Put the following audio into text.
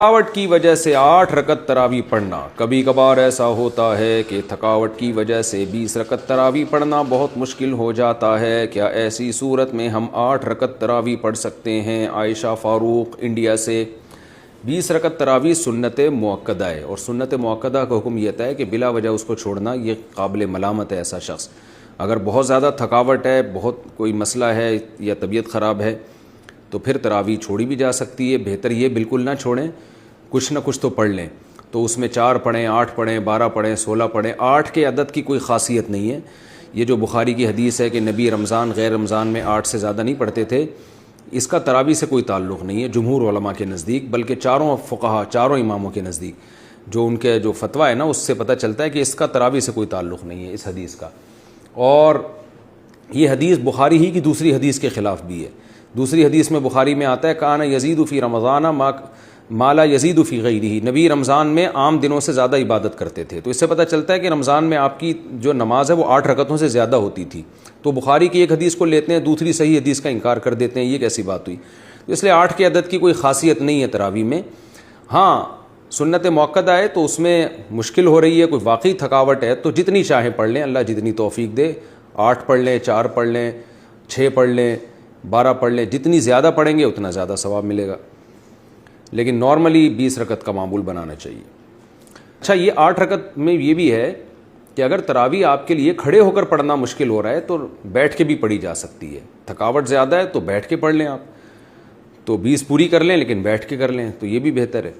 تھکاوٹ کی وجہ سے 8 رکعت تراویح پڑھنا. کبھی کبھار ایسا ہوتا ہے کہ تھکاوٹ کی وجہ سے 20 رکعت تراویح پڑھنا بہت مشکل ہو جاتا ہے. کیا ایسی صورت میں ہم 8 رکعت تراویح پڑھ سکتے ہیں؟ عائشہ فاروق انڈیا سے. 20 رکعت تراویح سنت مؤکدہ ہے، اور سنت مؤکدہ کا حکم یہ ہے کہ بلا وجہ اس کو چھوڑنا یہ قابل ملامت ہے. ایسا شخص اگر بہت زیادہ تھکاوٹ ہے، بہت کوئی مسئلہ ہے یا طبیعت خراب ہے تو پھر تراویح چھوڑی بھی جا سکتی ہے. بہتر یہ بالکل نہ چھوڑیں، کچھ نہ کچھ تو پڑھ لیں. تو اس میں 4 پڑھیں، 8 پڑھیں، 12 پڑھیں، 16 پڑھیں. 8 کے عدد کی کوئی خاصیت نہیں ہے. یہ جو بخاری کی حدیث ہے کہ نبی رمضان غیر رمضان میں 8 سے زیادہ نہیں پڑھتے تھے، اس کا تراویح سے کوئی تعلق نہیں ہے جمہور علماء کے نزدیک، بلکہ چاروں فقہا، چاروں اماموں کے نزدیک جو ان کے جو فتویٰ ہے نا، اس سے پتہ چلتا ہے کہ اس کا تراویح سے کوئی تعلق نہیں ہے اس حدیث کا. اور یہ حدیث بخاری ہی کی دوسری حدیث کے خلاف بھی ہے. دوسری حدیث میں بخاری میں آتا ہے کان یزید فی رمضان ما لا یزید فی غیرہ. نبی رمضان میں عام دنوں سے زیادہ عبادت کرتے تھے. تو اس سے پتہ چلتا ہے کہ رمضان میں آپ کی جو نماز ہے وہ 8 رکعتوں سے زیادہ ہوتی تھی. تو بخاری کی ایک حدیث کو لیتے ہیں، دوسری صحیح حدیث کا انکار کر دیتے ہیں. یہ کیسی بات ہوئی؟ تو اس لیے 8 کے عدد کی کوئی خاصیت نہیں ہے تراویح میں. ہاں سنت مؤکدہ ہے تو اس میں مشکل ہو رہی ہے، کوئی واقعی تھکاوٹ ہے تو جتنی چاہیں پڑھ لیں، اللہ جتنی توفیق دے. 8 پڑھ لیں، 4 پڑھ لیں، 6 پڑھ لیں، 12 پڑھ لیں. جتنی زیادہ پڑھیں گے اتنا زیادہ ثواب ملے گا. لیکن نارملی 20 رکعت کا معمول بنانا چاہیے. اچھا، یہ 8 رکعت میں یہ بھی ہے کہ اگر تراویح آپ کے لیے کھڑے ہو کر پڑھنا مشکل ہو رہا ہے تو بیٹھ کے بھی پڑھی جا سکتی ہے. تھکاوٹ زیادہ ہے تو بیٹھ کے پڑھ لیں آپ، تو 20 پوری کر لیں لیکن بیٹھ کے کر لیں تو یہ بھی بہتر ہے.